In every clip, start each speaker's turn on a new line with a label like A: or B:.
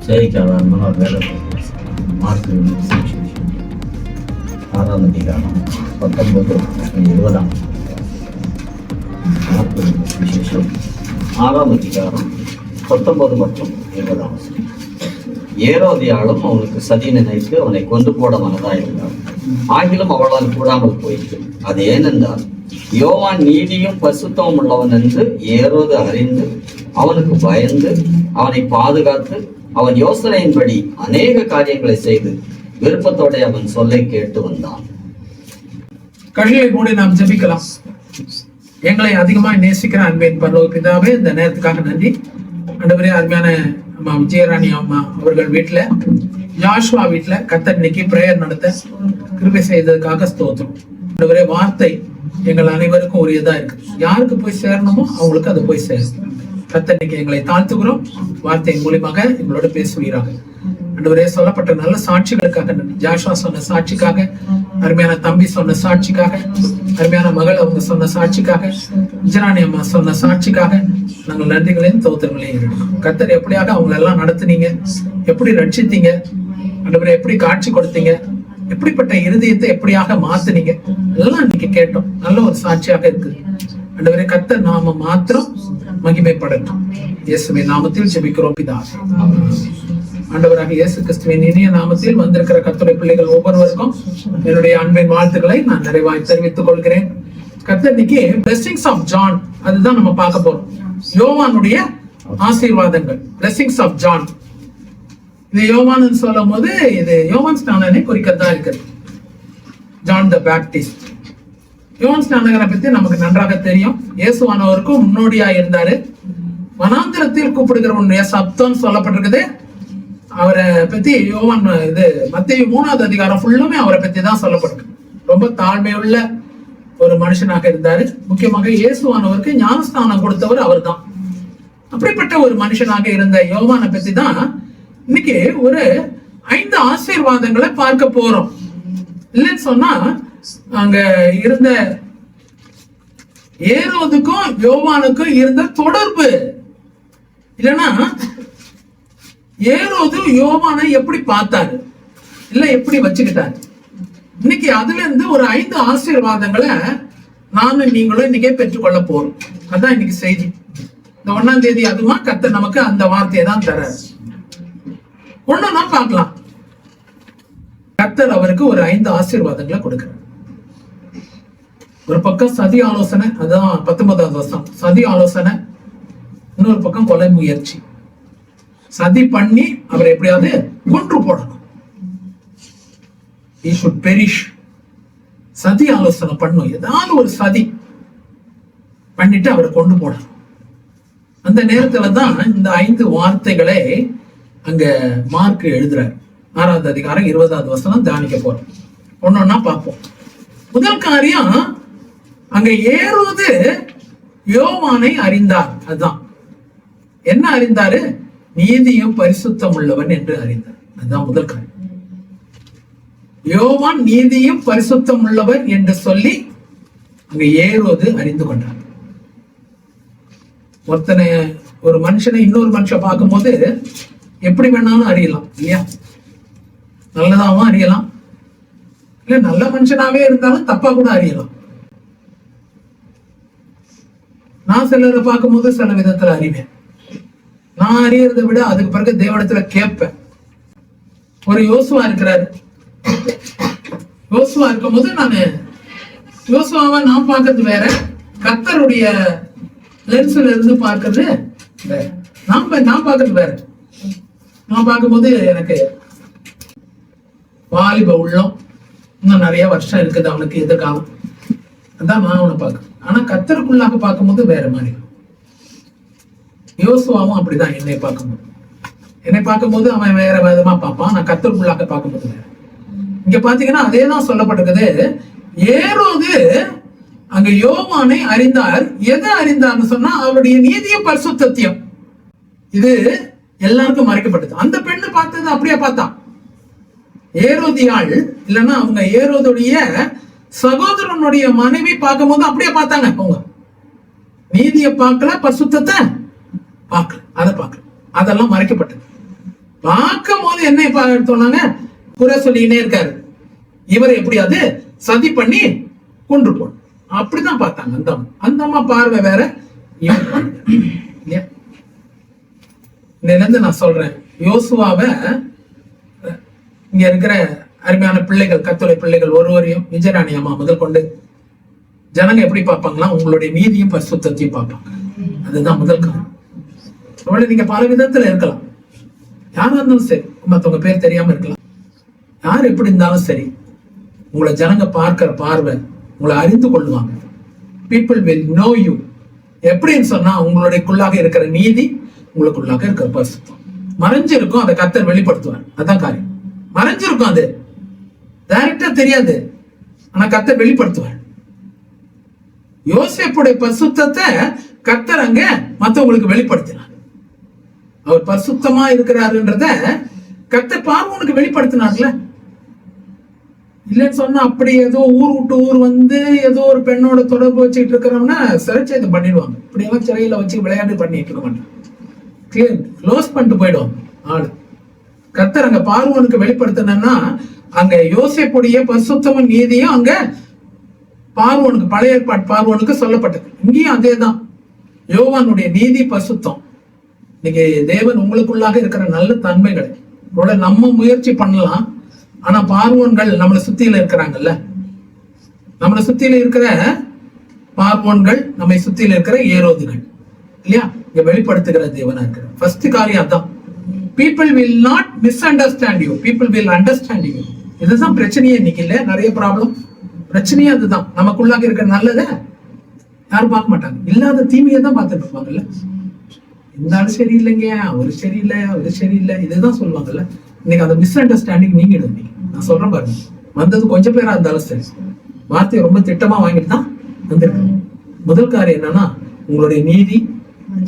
A: சரிக்காக வேலை மார்க்கு 6ஆம் அதிகாரம் 19 20ஆம் மார்க்கு விசேஷம் 6ஆம் அதிகாரம் 19 மற்றும் 20ஆம். ஏரோதியாளும் அவனுக்கு சதி நினைத்து அவனை கொண்டு போட மனதாயிருந்தார். ஆகிலும் அவளால் கூடாமல் போயிற்று. அது ஏனென்றால் யோவான் நீதியும் பரிசுத்தமும் உள்ளவன் என்று ஏரோது அறிந்து அவனுக்கு பயந்து அவனை பாதுகாத்து அவன் யோசனையின்படி அநேக காரியங்களை செய்து விருப்பத்தோட அவன் சொல்லை கேட்டு வந்தான்.
B: கண்களை மூடி நாம் ஜெபிக்கலாம். எங்களை அதிகமாக நேசிக்கிற அன்பின் பரலோக பிதாவே, இந்த நேரத்துக்காக நன்றி. ஆண்டவரே, அருமையான அம்மா விஜயராணி அம்மா அவர்கள் வீட்டுல, ஜாஷுவா வீட்டுல கர்த்தர் இன்னைக்கு பிரேயர் நடத்த கிருபை செய்ததுக்காக ஸ்தோத்திரம். ஆண்டவரே, வார்த்தை எங்கள் அனைவருக்கும் உரியதா இருக்கு. யாருக்கு போய் சேரணுமோ அவங்களுக்கு அது போய் சேரும். கர்த்தர் இன்னைக்கு எங்களை தாழ்த்துகிறோம். வார்த்தை மூலியமாக எங்களோட பேசுவீராக. ஆண்டவரே, சொல்லப்பட்ட நல்ல சாட்சிகளுக்காக நன்றி. ஜாஷுவா சொன்ன சாட்சிக்காக, அருமையான தம்பி சொன்ன சாட்சிக்காக, அருமையான மகள் அவங்க சொன்ன சாட்சிக்காக, விஜயராணி அம்மா சொன்ன சாட்சிக்காக நாங்கள் நன்றிகளையும் தோத்திரங்களையும் இருக்கோம். கர்த்தர் எப்படியாக அவங்களை எல்லாம் நடத்துனீங்க, எப்படி ரட்சித்தீங்க, ஆண்டவரே எப்படி காட்சி கொடுத்தீங்க, எப்படிப்பட்ட இருதயத்தை எப்படியாக மாத்துனீங்க, எல்லாம் இன்னைக்கு கேட்டோம். நல்ல ஒரு சாட்சியாக இருக்குது. ஆண்டவரே, கர்த்தர் நாம மாத்திரம் மகிமைப்படட்டும். இயேசுவின் நாமத்தில் ஜெபிக்கிறோம் பிதாவே. ஆண்டவராக இயேசு கிறிஸ்துவின் இனிய நாமத்தில் வந்திருக்கிற கர்த்தருடைய பிள்ளைகள் ஒவ்வொருவருக்கும் என்னுடைய அன்பின் வாழ்த்துக்களை நான் நிறைவாய் தெரிவித்துக் கொள்கிறேன். கர்த்தர் இன்னைக்கு பிளெஸிங்ஸ் ஆஃப் ஜான் அதுதான் நம்ம பார்க்க போறோம். யோவானுடைய ஆசீர்வாதங்கள், பிளெஸிங்ஸ் ஆஃப் ஜான். இது யோவான் சொல்லும் போது இது யோவான் ஸ்நானனை குறிக்கத்தான் இருக்குது. ஜான் த பேப்டிஸ்ட். யோவான் ஸ்நானகரை பத்தி நமக்கு நன்றாக தெரியும். இயேசுவானவருக்கும் முன்னோடியா இருந்தாரு. வனாந்திரத்தில் கூப்பிடுகிறவனுடைய சப்தம் சொல்லப்பட்டிருக்குது. அவரை பத்தி யோவான் இது மத்தேயு 3ஆவது அதிகாரம் ஃபுல்லுமே அவரை பத்தி தான் சொல்லப்பட்டிருக்கு. ரொம்ப தாழ்மையுள்ள ஒரு மனுஷனாக இருந்தாரு. முக்கியமாக இயேசுவானவருக்கு ஞானஸ்தானம் கொடுத்தவர் அவர் தான். அப்படிப்பட்ட ஒரு மனுஷனாக இருந்த யோவானை பத்தி தான் இன்னைக்கு ஒரு 5 ஆசீர்வாதங்களை பார்க்க போறோம். இல்லைன்னு சொன்னா அங்க இருந்த ஏரோதுக்கும் யோவானுக்கும் இருந்த தொடர்பு, இல்லைன்னா ஏரோது யோவானை எப்படி பார்த்தாரு, இல்ல எப்படி வச்சுக்கிட்டாரு. இன்னைக்கு அதுல இருந்து ஒரு 5 ஆசீர்வாதங்களை நானும் நீங்களும் இன்னைக்கே பெற்றுக்கொள்ள போறோம். அதான் இன்னைக்கு செய்தி. இந்த 1ஆம் தேதி அதுமா கர்த்தர் நமக்கு அந்த வார்த்தையை தான் தர. ஒண்ணுன்னா பார்க்கலாம். கர்த்தர் அவருக்கு ஒரு 5 ஆசீர்வாதங்களை கொடுக்கிறார். ஒரு பக்கம் சதி ஆலோசனை, அதான் 19வது வருஷம் சதி ஆலோசனை. இன்னொரு பக்கம் கொலை முயற்சி. சதி பண்ணி அவரை எப்படியாவது கொன்று போடணும். He should perish. சதி ஆலோசனை பண்ணும். ஏதாவது ஒரு சதி பண்ணிட்டு அவரை கொண்டு போடணும். அந்த நேரத்துல தான் இந்த 5 வார்த்தைகளை அங்க மார்க் எழுதுறாரு. 6ஆவது அதிகாரம் 20வது வசனம் தியானிக்க போறோம். ஒன்னொன்னா பார்ப்போம். முதல் காரியம், அங்க ஏரோது யோவானை அறிந்தார். அதுதான் என்ன அறிந்தாரு? நீதியும் பரிசுத்தம் உள்ளவன் என்று அறிந்தார். அதுதான் முதல் காரியம். யோவான் நீதியும் பரிசுத்தம் உள்ளவர் என்று சொல்லி அங்க ஏரோது அறிந்து கொண்டார். ஒருத்தனை, ஒரு மனுஷனை இன்னொரு மனுஷன் பார்க்கும்போது எப்படி வேணாலும் அறியலாம் இல்லையா? நல்லதாவும் அறியலாம், இல்ல நல்ல மனுஷனாவே இருந்தாலும் தப்பா கூட அறியலாம். நான் சிலரை பார்க்கும்போது சில விதத்துல அறிவேன். நான் அறியறதை விட அதுக்கு பிறகு தேவனிடத்துல கேட்பேன். ஒரு யோசுவா இருக்கிறாரு. யோசுவா இருக்கும்போது யோசுவாவை நான் பார்க்கறது வேற, கர்த்தருடைய லென்ஸ்ல இருந்து பார்க்கறது வேற. நான் பார்க்கறது வேற. நான் பார்க்கும்போது எனக்கு வாலிப உள்ளம், இன்னும் நிறைய வருஷம் இருக்குது அவனுக்கு எதிர்காலம். அதான் நான் அவனை பார்க்க. ஆனா கர்த்தருக்குள்ளாக பார்க்கும்போது வேற மாதிரி. யோசுவாவும் அப்படிதான். என்னை பார்க்கும்போது அவன் வேற விதமா பார்ப்பான். நான் கர்த்தருக்குள்ளாக பார்க்கும்போது வேற. இங்க பாத்தீங்கன்னா அதே தான் சொல்லப்பட்டிருக்குது. ஏரோது அங்க யோவானை அறிந்தார். எதை அறிந்தார்னு சொன்னா அவருடைய நீதியும் பரிசுத்தத்தையும். இது எல்லாருக்கும் மறைக்கப்பட்டது. அந்த பெண்ணு பார்த்தது அப்படியே பார்த்தான். ஏரோதியாள் இல்லைன்னா அவங்க ஏரோதுடைய சகோதரனுடைய மனைவி பார்க்கும் போது அப்படியே பார்த்தாங்க. அவங்க நீதியை பார்க்கல, பரிசுத்தத்தை பார்க்கல, அதை பார்க்கல. அதெல்லாம் மறைக்கப்பட்டது. பார்க்கும் போது என்ன சொன்னாங்க, குறை சொல்லிக்கினே இருக்காரு, இவர் எப்படியாவது சதி பண்ணி கொன்று போன அப்படிதான் பார்த்தாங்க. அந்த அம்மா பார்வை வேற. இருந்து நான் சொல்றேன், யோசுவாவை இங்க இருக்கிற அருமையான பிள்ளைகள், கர்த்தருடைய பிள்ளைகள் ஒருவரையும் விஜயராணி அம்மா முதல் கொண்டு ஜனங்க எப்படி பார்ப்பாங்களா, உங்களுடைய நீதியும் பரிசுத்தத்தையும் பார்ப்பாங்க. அதுதான் முதல் காரணம். நீங்க பல விதத்துல இருக்கலாம், யாரா இருந்தாலும் சரி, மத்தவங்க பேர் தெரியாம இருக்கலாம், யார் எப்படி இருந்தாலும் சரி, உங்களை ஜனங்க பார்க்கிற பார்வை உங்களை அறிந்து கொள்ளுவாங்க. People will know you. எப்படின்னு சொன்னா, உங்களுடையக்குள்ளாக இருக்கிற நீதி, உங்களுக்குள்ளாக இருக்கிற பரிசுத்தம் மறைஞ்சிருக்கும், அதை கர்த்தர் வெளிப்படுத்துவார். அதான் காரியம். மறைஞ்சிருக்கும், அது டைரக்டா தெரியாது, ஆனா கர்த்தர் வெளிப்படுத்துவார். யோசேப்புடைய பரிசுத்தத்தை கர்த்தர் அங்க மத்தவங்களுக்கு வெளிப்படுத்தினார். அவர் பரிசுத்தமா இருக்கிறாருன்றத கர்த்தர் பார்வோனுக்கு வெளிப்படுத்தினார்ல. இல்லைன்னு சொன்னா, அப்படி ஏதோ ஊர் விட்டு ஊர் வந்து ஏதோ ஒரு பெண்ணோட தொடர்பு வச்சுட்டு இருக்கிறோம்னா சிறைச்சேது பண்ணிடுவாங்க. இப்படியெல்லாம் சிறையில வச்சு விளையாட்டு பண்ணிட்டு இருக்க மாட்டாங்க, கிளியர் க்ளோஸ் பண்ணிட்டு போயிடுவாங்க ஆளு. கர்த்தர் அங்க பார்வோனுக்கு வெளிப்படுத்தினா, அங்க யோசேப்புடைய பரிசுத்தமும் நீதியும் அங்க பார்வோனுக்கு, பழைய ஏற்பாட்டு பார்வோனுக்கு சொல்லப்பட்டது. இங்கேயும் அதேதான், யோவானுடைய நீதி பரிசுத்தம். இன்னைக்கு தேவன் உங்களுக்குள்ளாக இருக்கிற நல்ல தன்மைகளை நம்ம முயற்சி பண்ணலாம். ஆனா பார்வோன்கள் நம்மளை சுத்தியில இருக்கிறாங்கல்ல, நம்மளை சுத்தியில இருக்கிற பார்வோன்கள், நம்மை சுத்தியில இருக்கிற ஏரோதுகள் இல்லையா, இங்க வெளிப்படுத்துகிற தேவனா இருக்கிற ஃபர்ஸ்ட் காரியம் அதான். people will not misunderstand you, people will understand you. இதுதான் பிரச்சனையே இன்னைக்கு. இல்ல நிறைய ப்ராப்ளம், பிரச்சனையே அதுதான். நமக்குள்ளாக இருக்கிற நல்லத யாரும் பார்க்க மாட்டாங்க, இல்லாத தீமையை தான் பார்த்துட்டு இருப்பாங்கல்ல. இந்த ஆள் சரியில்லைங்க, அவரு சரியில்லை, அவரு சரியில்லை, இதுதான் சொல்லுவாங்கல்ல. இன்னைக்கு அந்த மிஸ் அண்டர்ஸ்டாண்டிங் நீங்கிடும். நான் சொல்றேன் பாருங்க, வந்தது கொஞ்சம் பேரா இருந்தாலும் சரி, வார்த்தையை ரொம்ப திட்டமா வாங்கிட்டு தான் வந்திருக்கு. முதல் காரியம் என்னன்னா, உங்களுடைய நீதி,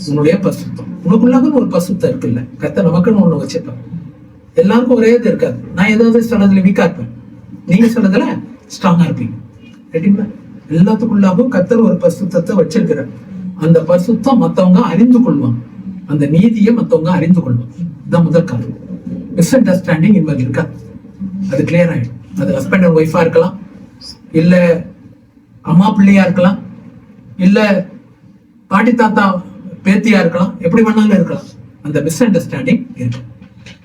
B: உங்களுடைய பரிசுத்தம். உங்களுக்குள்ளாக ஒரு பரிசுத்தம் இருக்குல்ல, கர்த்தர் நமக்குன்னு ஒண்ணு வச்சிருக்கோம். எல்லாருக்கும் ஒரே இது இருக்காது. நான் ஏதாவது சிலதுல வீக்கா இருப்பேன், நீங்க சிலதுல ஸ்ட்ராங்கா இருப்பீங்க. கேட்டீங்களா? எல்லாத்துக்குள்ளாகவும் கர்த்தர் ஒரு பரிசுத்தத்தை வச்சிருக்கிறார். அந்த பரிசுத்தம் மத்தவங்க அறிந்து கொள்வாங்க, அந்த நீதியை மத்தவங்க அறிந்து கொள்வாங்க. இதுதான் முதல் காரணம். மிஸ் அண்டர்ஸ்டாண்டிங் இன்வால்வ் இருக்காது, அது கிளியர் ஆயிடும். அது ஹஸ்பண்ட் அண்ட் ஒய்ஃபா இருக்கலாம், இல்ல அம்மா பிள்ளையா இருக்கலாம், இல்ல பாட்டி தாத்தா பேத்தியா இருக்கலாம், எப்படி வேணாலும் இருக்கலாம். அந்த மிஸ் அண்டர்ஸ்டாண்டிங் இருக்கு.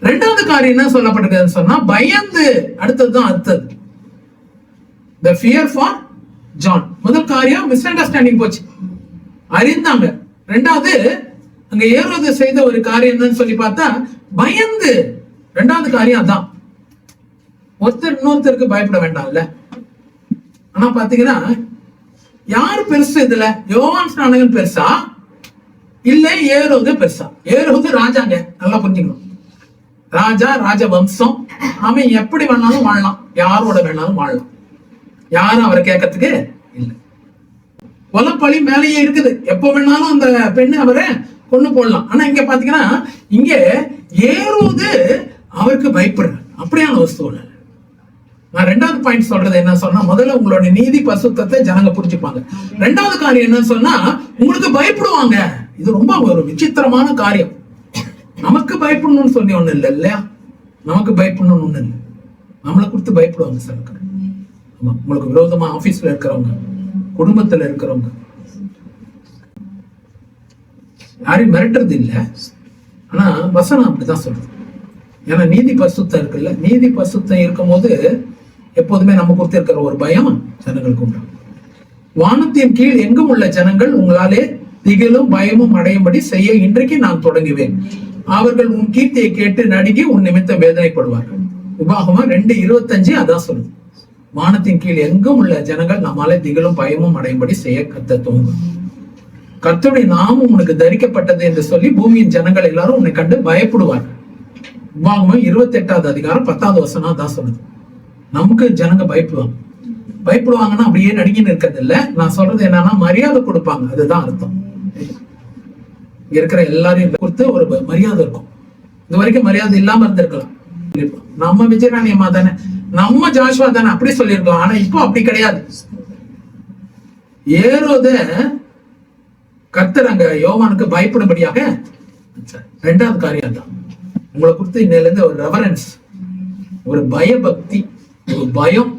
B: ரெண்டாவது காரியம் என்ன சொல்லப்பட்டிருக்குன்னு சொன்னா, பயந்து. அடுத்தது the fear for John. முதல் காரியம் மிஸ் அண்டர்ஸ்டாண்டிங் போச்சு, அறிந்தாங்க. ரெண்டாவது, அங்க ஏரோது செய்த ஒரு காரியம் என்னன்னு சொல்லி பார்த்தா, பயந்து. ரெண்டாவது காரியம் அதான், ஒருத்தர் இன்னொருத்தருக்கு பயப்பட வேண்டாம்ல. ஆனா பாத்தீங்கன்னா, யாரு பெருசு இதுல? யோவான் ஸ்நானகன் பெருசா, இல்ல ஏரோது பெருசா? ஏரோது ராஜாங்க, நல்லா புரிஞ்சுக்கணும். ராஜ வம்சம், அவன் எப்படி வேணாலும் வாழலாம், யாரோட வேணாலும் வாழலாம், யாரும் அவரை கேட்கறதுக்கு இல்லை. கொலைப்பழி மேலேயே இருக்குது, எப்ப வேணாலும் அந்த பெண்ணு அவரை கொண்டு போடலாம். ஆனா இங்க பாத்தீங்கன்னா, இங்க ஏரோது அவருக்கு பயப்படுற அப்படியான ஒரு சூழல். நான் ரெண்டாவது பாயிண்ட் சொல்றது என்ன சொன்னா, முதல்ல உங்களோட நீதி பரிசுத்தத்தை ஜனங்க புரிஞ்சுப்பாங்க. ரெண்டாவது காரியம் என்னன்னு சொன்னா, உங்களுக்கு பயப்படுவாங்க. இது ரொம்ப ஒரு விசித்திரமான காரியம். நமக்கு பயப்படணும்னு சொல்லி ஒண்ணு இல்லை இல்லையா, நமக்கு பயப்படணும்னு ஒண்ணு இல்லை, நம்மளை குறித்து பயப்படுவாங்க சில பேர். ஆமா, உங்களுக்கு விரோதமா ஆபீஸ்ல இருக்கிறவங்க, குடும்பத்துல இருக்கிறவங்க, யாரையும் மிரட்டுறது இல்லை, ஆனா வசனம் அப்படிதான் சொல்றது. ஏன்னா நீதி பரிசுத்தம் இருக்குல்ல, நீதி பரிசுத்தம் இருக்கும் போது எப்போதுமே நம்ம குறித்து இருக்கிற ஒரு பயம் ஜனங்களுக்கு உண்டு. வானத்தின் கீழ் எங்கும் உள்ள ஜனங்கள் உங்களாலே திகிலும் பயமும் அடையும்படி செய்ய இன்றைக்கு நான் தொடங்குவேன். அவர்கள் உன் கீர்த்தியை கேட்டு நடுங்கி உன் நிமித்தம் வேதனைப்படுவார்கள். உபாகமா 2:25 அதான் சொல்லுது. வானத்தின் கீழ் எங்கும் உள்ள ஜனங்கள் நம்மாலே திகிலும் பயமும் அடையும்படி செய்ய கர்த்தர் துவங்கும். கர்த்தருடைய நாமம் உனக்கு தரிக்கப்பட்டது என்று சொல்லி பூமியின் ஜனங்கள் எல்லாரும் உன்னை கண்டு பயப்படுவார்கள். உபாகமம் 28வது அதிகாரம் 10வது வசனம் தான் சொல்லுது. நமக்கு ஜனங்க பயப்படுவாங்கன்னா அப்படியே நடுங்கின்னு இருக்கிறது இல்ல. நான் சொல்றது என்னன்னா, மரியாதை கொடுப்பாங்க, அதுதான் அர்த்தம். இங்க இருக்கிற எல்லாரையும் குறித்து ஒரு மரியாதை இருக்கும். இது வரைக்கும் மரியாதை இல்லாம இருந்திருக்கலாம். நம்ம விஜயராணி அம்மா தானே, நம்ம ஜாஷுவா தானே, அப்படி சொல்லியிருக்கலாம். ஆனா இப்போ அப்படி கிடையாது. ஏரோத கர்த்தர் அங்க யோவானுக்கு பயப்படும்படியாக. ரெண்டாவது காரியம் தான், உங்களை குறித்து இன்னையில இருந்து ஒரு ரெவரன்ஸ், ஒரு பயபக்தி, ஒரு பயம்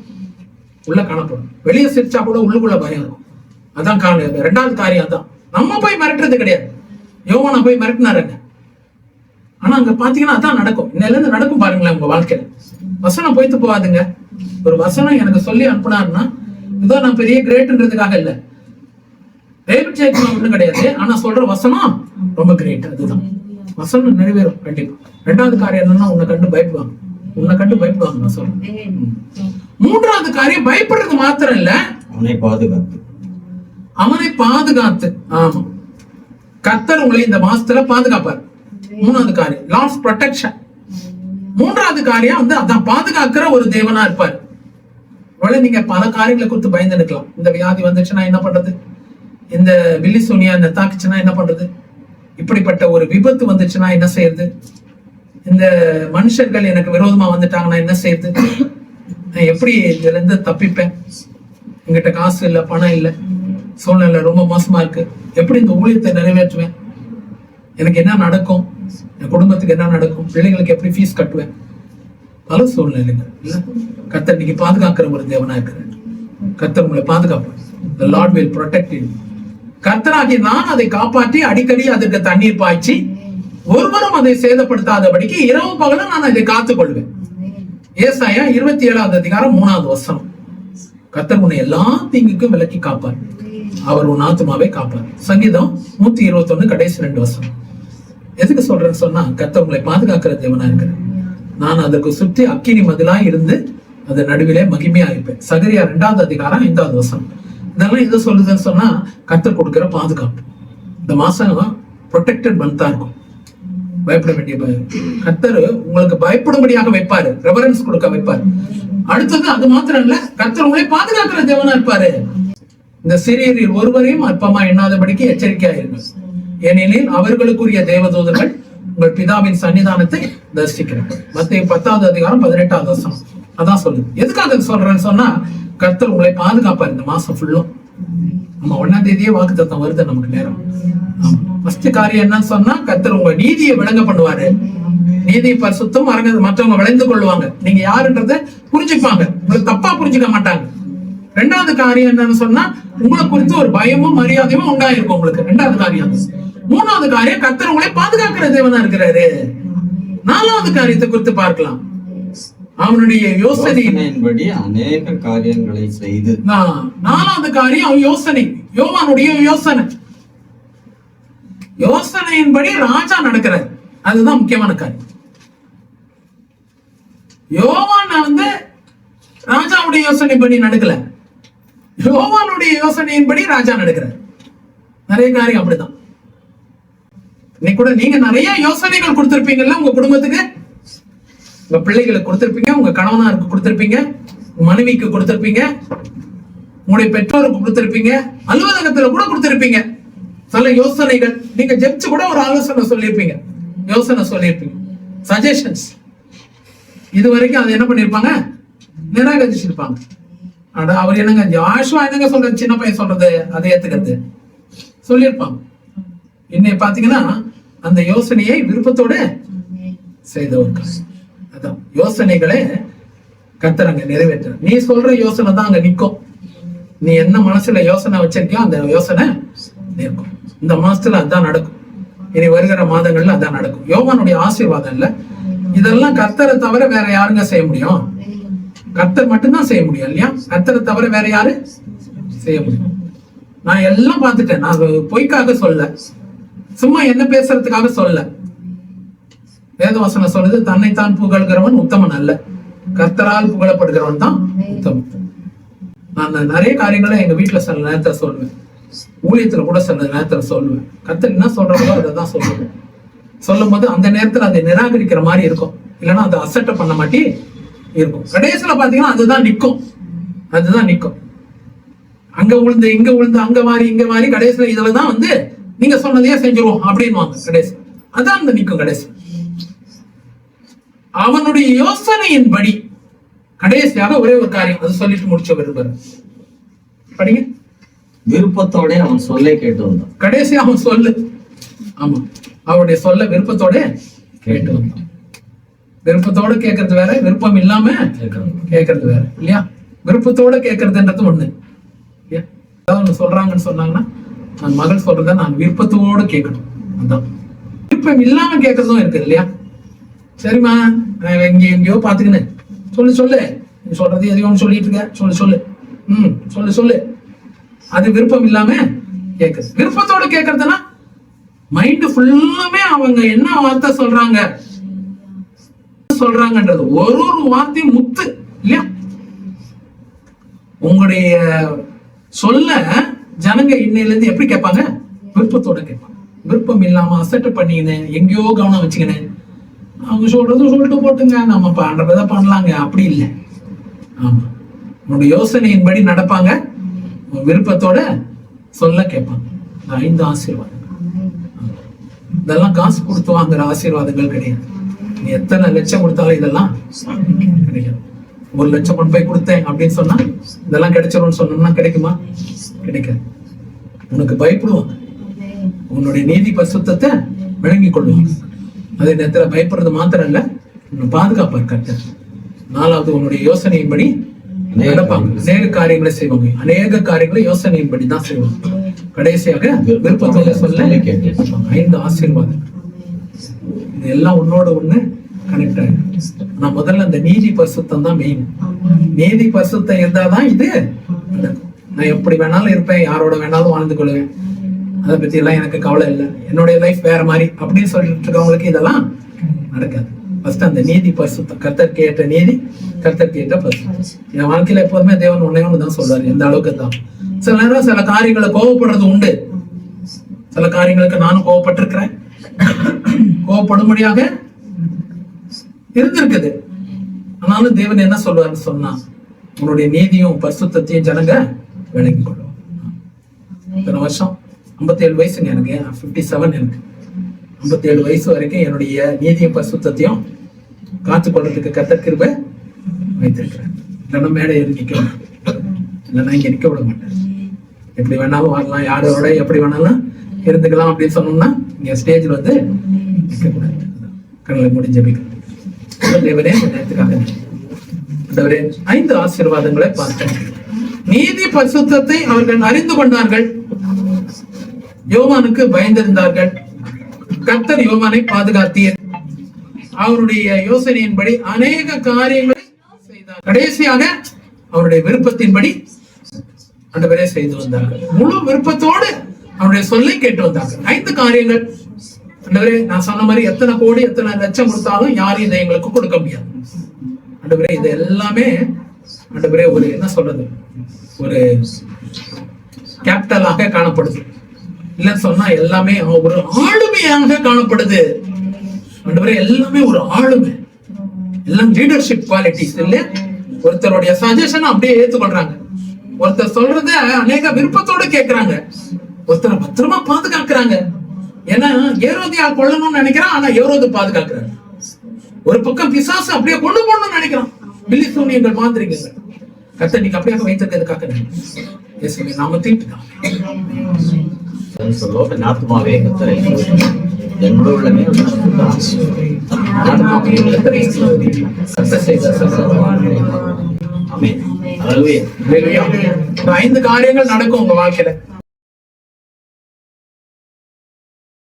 B: உள்ள காணப்படும். வெளியே சிரிச்சா கூட உள்ளுக்குள்ள பயம் இருக்கும். அதான் ரெண்டாவது காரியம் அதான். நம்ம போய் மிரட்டுறது கிடையாது. யோவானா போய் மிரட்டினாருங்க. ஆனா அங்க பாத்தீங்கன்னா அதான் நடக்கும். இன்னையில இருந்து நடக்கும் பாருங்களேன் உங்க வாழ்க்கையில. வசனம் போய்த்து போகாதுங்க. ஒரு வசனம் எனக்கு சொல்லி அனுப்புனாருன்னா இதோ நான் பெரிய கிரேட்ன்றதுக்காக இல்ல, டேவிட் ஜெயக்குமார் ஒண்ணும் கிடையாது. ஆனா சொல்ற வசனம் ரொம்ப கிரேட். அதுதான் வசனம் நிறைவேறும் கண்டிப்பா. ரெண்டாவது காரியம் என்னன்னா உன்னை கண்டு பயப்படுவாங்க. உன்னை கண்டு பயப்படுவாங்க நான் சொல்றேன். மூன்றாவது காரியம் பயப்படுறது மாத்திரம் இல்ல,
A: அவனை பாதுகாத்து.
B: அவனை பாதுகாத்து. ஆமா, கர்த்தர் உங்களை இந்த மாசத்துல பாதுகாப்பார். மூணாவது காரியம் லார்ட்ஸ் ப்ரொடெக்ஷன். மூன்றாவது காரியம் வந்து அதான் பாதுகாக்கிற ஒரு தேவனா இருப்பார். நீங்க பல காரியங்களை குறித்து பயந்து நிற்கலாம். இந்த வியாதி வந்துச்சுன்னா என்ன பண்றது, இந்த பில்லி சோனியா என்ன தாக்குச்சுன்னா என்ன பண்றது, இப்படிப்பட்ட ஒரு விபத்து வந்துச்சுன்னா என்ன செய்யறது, இந்த மனுஷர்கள் எனக்கு விரோதமா வந்துட்டாங்கன்னா என்ன செய்யறது, நான் எப்படி இதுல இருந்து தப்பிப்பேன், என்கிட்ட காசு இல்லை, பணம் இல்லை, சூழ்நிலை ரொம்ப மோசமா இருக்கு, எப்படி இந்த ஊழியத்தை நிறைவேற்றுவேன், எனக்கு என்ன நடக்கும், என் குடும்பத்துக்கு என்ன நடக்கும், பிள்ளைங்களுக்கு எப்படி ஃபீஸ் கட்டுவேன், பல சூழ்நிலைகள் இல்ல. கர்த்தர் இன்னைக்கு பாதுகாக்கிற ஒரு தேவனா இருக்கிறார். கர்த்தர் உங்களை பாதுகாப்பார். The Lord will protect you. கர்த்தராகிய நான் அதை காப்பாற்றி அடிக்கடி அதற்கு தண்ணீர் பாய்ச்சி ஒருவரும் அதை சேதப்படுத்தாதபடிக்கு இரவு பகலும் நான் அதை காத்துக் கொள்வேன். ஏசாயா 27வது அதிகாரம் 3வது வசனம். கர்த்தர் உன்னை எல்லா தீங்குக்கும் விலக்கி காப்பார், அவர் உன் ஆத்துமாவை காப்பார். சங்கீதம் 121 கடைசி 2 வசனம். எதுக்கு சொல்றேன்னு சொன்னா கர்த்தர் உங்களை பாதுகாக்கிற தேவனா இருக்கிறார். நான் அதற்கு சுற்றி அக்கினி மதிலாய் இருந்து அது நடுவிலே மகிமையா இருப்பேன். சகரியா 2வது அதிகாரம் 5வது வசனம். இதெல்லாம் எது சொல்லுதுன்னு சொன்னா கர்த்தர் கொடுக்கிற பாதுகாப்பு. இந்த மாசம் ப்ரொடெக்டட் மந்தா இருக்கும். பயப்பட வேண்டிய பயம். கர்த்தர் உங்களுக்கு பயப்படும்படியாக வைப்பாரு, ரெவரன்ஸ் கொடுக்க வைப்பாரு. அடுத்தது அது மாத்திரம் இல்ல, கர்த்தர் உங்களை பாதுகாக்கிற தேவனா இருப்பாரு. இந்த சிறியரில் ஒருவரையும் அற்பமா எண்ணாதபடிக்கு எச்சரிக்கையா இருங்க, ஏனெனில் அவர்களுக்குரிய தேவதூதர்கள் உங்கள் பிதாவின் சன்னிதானத்தை தரிசிக்கிறார். மத்தேயு 10வது அதிகாரம் 18வது வசனம். அதான் சொல்லுது. எதுக்காக சொல்றேன்னு சொன்னா கர்த்தர் உங்களை பாதுகாப்பார் இந்த மாசம் ஃபுல்லும். நம்ம 1ஆம் தேதியே வாக்குத்தத்தம் வருது நமக்கு நேரம். ஃபர்ஸ்ட் காரியம் என்னன்னு சொன்னா கர்த்தர் உங்க நீதியை விளங்க பண்ணுவாரு. நீதி பரிசுத்தம் மற்றவங்க விளைந்து கொள்வாங்க. நீங்க யாருன்றத புரிஞ்சுப்பாங்க, உங்களுக்கு தப்பா புரிஞ்சுக்க மாட்டாங்க. ரெண்டாவது காரியம் என்னன்னு சொன்னா உங்களை குறித்து ஒரு பயமும் மரியாதையும் உண்டாயிருக்கும் உங்களுக்கு. ரெண்டாவது காரியம். மூணாவது காரியம் கர்த்தர் உங்களை பாதுகாக்கிற தேவனா இருக்கிறாரு. நாலாவது காரியத்தை குறித்து பார்க்கலாம். அவனுடைய யோசனையின்படி
A: அநேக காரியங்களை செய்து.
B: நாலாவது காரியம் யோசனை. யோவானுடைய யோசனை, யோசனையின்படி ராஜா நடக்கிறார். அதுதான் முக்கியமான காரியம். யோவான் வந்து ராஜாவுடைய யோசனைப்படி நடக்கல, யோவானுடைய யோசனையின்படி ராஜா நடக்கிறார். நிறைய காரியம் அப்படிதான். இன்னைக்கு கூட நீங்க நிறைய யோசனைகள் கொடுத்திருப்பீங்கல்ல, உங்க குடும்பத்துக்கு, உங்க பிள்ளைகளுக்கு கொடுத்திருப்பீங்க, உங்க கணவனாருக்கு கொடுத்திருப்பீங்க, மனைவிக்கு கொடுத்திருப்பீங்க, உங்களுடைய பெற்றோருக்கு கொடுத்திருப்பீங்க, அலுவலகத்துல கூட கொடுத்திருப்பீங்க. சில யோசனைகள் நீங்க ஜெபிச்சு கூட ஒரு ஆலோசனை சொல்லியிருப்பீங்க, யோசனை சொல்லியிருப்பீங்க, சஜஷன்ஸ். இது வரைக்கும் அதை என்ன பண்ணிருப்பாங்க, நிராகரிச்சிருப்பாங்க. ஆனா அவர் என்னங்க ஜாஷுவா என்னங்க சொல்றது, சின்ன பையன் சொல்றது அதை ஏத்துக்கிறது சொல்லியிருப்பாங்க. இன்னைக்கு பாத்தீங்கன்னா அந்த யோசனையை விருப்பத்தோட செய்தவர்கள். அதான் யோசனைகளை கர்த்தர் அங்க நிறைவேற்ற. நீ சொல்ற யோசனை தான் அங்க நிற்கும். நீ என்ன மனசுல யோசனை வச்சிருக்கியோ அந்த யோசனை நிற்கும். இந்த மாசத்துல அதான் நடக்கும், இனி வருகிற மாதங்கள்ல அதான் நடக்கும். யோவானுடைய ஆசீர்வாதம் இல்ல, இதெல்லாம் கர்த்தரை தவிர வேற யாருங்க செய்ய முடியும்? கர்த்தர் மட்டும்தான் செய்ய முடியும் இல்லையா? கர்த்தரை தவிர வேற யாரு செய்ய முடியும்? நான் எல்லாம் பார்த்துட்டேன். நான் பொய்க்காக சொல்ல, சும்மா என்ன பேசுறதுக்காக சொல்ல. வேதவசனம் சொல்லுது, தன்னைத்தான் புகழ்கிறவன் உத்தமன் அல்ல, கர்த்தரால் புகழப்படுகிறவன் தான் உத்தமன். நான் நிறைய காரியங்களை எங்க வீட்டுல சில நேரத்துல சொல்லுவேன், ஊழியத்துல கூட சில நேரத்துல சொல்லுவேன். கர்த்தர் என்ன சொல்றாங்களோ அதை தான் சொல்லுவேன். சொல்லும் போது அந்த நேரத்துல அதை நிராகரிக்கிற மாதிரி இருக்கும், இல்லைன்னா அதை அசட்டை பண்ண மாட்டி இருக்கும். கடைசியில பாத்தீங்கன்னா அதுதான் நிக்கும், அதுதான் நிக்கும். அங்க விழுந்து இங்க விழுந்து அங்க மாறி இங்க மாறி கடைசியில இதுலதான் வந்து நீங்க சொன்னதையே செஞ்சிருவோம் அப்படின்னு கடைசி அதான் அந்த நிக்கும். கடைசி அவனுடைய யோசனையின்படி கடைசியாக ஒரே ஒரு காரியம் அது சொல்லிட்டு முடிச்ச விரும்புறேன். படிங்க.
A: விருப்பத்தோட அவன் சொல்லை கேட்டு வந்தான்.
B: கடைசி அவன் சொல்லு, ஆமா அவருடைய சொல்ல விருப்பத்தோட கேட்டு வந்தான். விருப்பத்தோட கேட்கறது வேற, விருப்பம் இல்லாம கேட்கறது வேற இல்லையா? விருப்பத்தோட கேட்கறதுன்றது ஒண்ணு இல்லையா? ஏதாவது ஒண்ணு சொல்றாங்கன்னு சொன்னாங்கன்னா நான் மகள் சொல்றத நான் விருப்பத்தோட கேட்கணும். அதான் விருப்பம் இல்லாம கேட்கறதும் இருக்குது இல்லையா? சரிம்மா நான் எங்கேயோ பாத்துக்கினேன், சொல்லு நீ சொல்றது எதையோ ஒன்று சொல்லிட்டு இருக்க, சொல்லு சொல்லு. அது விருப்பம் இல்லாம கேட்குது. விருப்பத்தோட கேட்கறதுன்னா மைண்ட் ஃபுல்லுமே அவங்க என்ன வார்த்தை சொல்றாங்கன்றது ஒரு வார்த்தையும் முத்து இல்லையா? உங்களுடைய சொல்ல ஜனங்க இன்னையில இருந்து எப்படி கேட்பாங்க? விருப்பத்தோட கேட்பாங்க. விருப்பம் இல்லாம அசட்டு பண்ணிக்கினேன், எங்கேயோ கவனம் வச்சுக்கினேன், அவங்க சொல்றது சொல்லிட்டு போட்டுங்க, நம்ம பண்றதை பண்ணலாங்க, அப்படி இல்லை. ஆமா, உன்னோட யோசனையின்படி நடப்பாங்க, விருப்பத்தோட சொல்ல கேட்பாங்க. 5 ஆசீர்வாதம். இதெல்லாம் காசு கொடுத்து வாங்குற ஆசீர்வாதங்கள் கிடையாது. நீ எத்தனை லட்சம் கொடுத்தாலும் இதெல்லாம் கிடைக்காது. 1 லட்சம் கொண்டு போய் கொடுத்தேன் அப்படின்னு சொன்னா இதெல்லாம் கிடைச்சிரும்னு சொன்னோம்னா கிடைக்குமா? கிடைக்காது. உனக்கு பயப்படுவாங்க, உன்னுடைய நீதி பரிசுத்தத்தை விளங்கி கொள்ளுவாங்க. அதே நேரத்துல பயப்படுறது மாத்திரம் இல்ல, பாதுகாப்பார் கர்த்தர். 4வது உன்னுடைய யோசனையின்படி நடப்பாங்க. அநேக காரியங்களை செய்வாங்க, அநேக காரியங்களை யோசனையின்படி தான் செய்வாங்க. கடைசியாக விருப்பத்தோட சொல்ல 5 ஆசீர்வாதம். இது எல்லாம் உன்னோட ஒண்ணு கனெக்ட் ஆகும். நான் முதல்ல அந்த நீதி பரிசுத்தம் தான் மெயின். நீதி பரிசுத்தம் இருந்தாதான் இது நடக்கும். நான் எப்படி வேணாலும் இருப்பேன், யாரோட வேணாலும் வாழ்ந்து கொள்வேன், அதை பத்தி எல்லாம் எனக்கு கவலை இல்லை, என்னுடைய லைஃப் வேற மாதிரி அப்படின்னு சொல்லிட்டு இருக்கவங்களுக்கு இதெல்லாம் நடக்காது. ஃபர்ஸ்ட் அந்த நீதி பரிசுத்தம், கர்த்தருக்கு ஏற்ற நீதி, கர்த்தருக்கு ஏற்ற பரிசுத்தம். என் வாழ்க்கையில எப்போதுமே தேவன் ஒன்னே ஒன்று தான் சொல்றாரு, எந்த அளவுக்கு தான். சில நேரம் சில காரியங்களை கோவப்படுறது உண்டு, சில காரியங்களுக்கு நானும் கோவப்பட்டிருக்கிறேன், கோவப்படும்படியாக இருந்திருக்குது. ஆனாலும் தேவன் என்ன சொல்றாருன்னு சொன்னா, உன்னுடைய நீதியும் பரிசுத்தத்தையும் ஜனங்க விளங்கி கொள்ளும். இத்தனை வருஷம் 57 வயசுங்க எனக்கு, 57 எனக்கு 57 வயசு வரைக்கும் என்னுடைய நீதியும் பரிசுத்தத்தையும் காத்துக்கொள்றதுக்கு கர்த்தர் கிருபை வைத்திருக்கிறேன். இல்லைன்னா மேடை ஏறி நிற்க மாட்டேன், இல்லைன்னா இங்க நிற்க விட மாட்டேன். எப்படி வேணாலும் வரலாம், யாரோட எப்படி வேணாலும் இருந்துக்கலாம் அப்படின்னு சொன்னோம்னா இங்க ஸ்டேஜ்ல வந்து நிற்க கூடாது. கடலை மூடி ஜெபிக்கணும். தேவனே நேரத்துக்காக 5 ஆசீர்வாதங்களை பார்த்தேன். நீதி பரிசுத்தத்தை அவர்கள் அறிந்து கொண்டார்கள், யோவானுக்கு பயந்திருந்தார்கள், கர்த்தர் யோவானை பாதுகாத்தீர், அவருடைய யோசனையின்படி அநேக காரியங்களை செய்தார், கடைசியாக அவருடைய விருப்பத்தின்படி ஆண்டவரே செய்து வந்தார்கள். முழு விருப்பத்தோடு அவருடைய சொல்லை கேட்டு வந்தார்கள். 5 காரியங்கள். ஆண்டவரே நான் சொன்ன மாதிரி எத்தனை கோடி எத்தனை லட்சம் கொடுத்தாலும் யாரும் இதை எங்களுக்கு கொடுக்க முடியாது. ஆண்டவரே இது எல்லாமே ஆண்டவரே ஒரு என்ன சொல்றது, ஒரு கேபிட்டலாக காணப்படுது. இல்லன்னு சொன்னா எல்லாமே ஒரு ஆளுமையாக காணப்படுது. ஆண்டவரே எல்லாமே ஒரு ஆளுமை, எல்லாம் லீடர்ஷிப் குவாலிட்டிஸ் இல்ல. ஒருத்தருடைய சஜஷன் அப்படியே ஏத்துக்கொள்றாங்க, ஒருத்தர் சொல்றத அநேக விருப்பத்தோட கேட்கிறாங்க, ஒருத்தரை பத்திரமா பாதுகாக்கிறாங்க. ஏன்னா ஏரோதியா கொல்லணும்னு நினைக்கிறான், ஆனா ஏரோது பாதுகாக்கிறாங்க. ஒரு பக்கம் பிசாசு அப்படியே கொண்டு போகணும்னு நினைக்கிறான், பில்லி சூனியங்கள் மாந்திரிகங்கள். கர்த்தர் நீங்க அப்படியே வைத்திருக்கிறதுக்காக இயேசுவின் நாமத்தில்
A: ஆத்மாவே கர்த்தரை என்னோட உள்ளமே ஆமென். ஹல்லேலூயா. 5 காரியங்கள் நடக்கும் உங்க வாழ்க்கையில.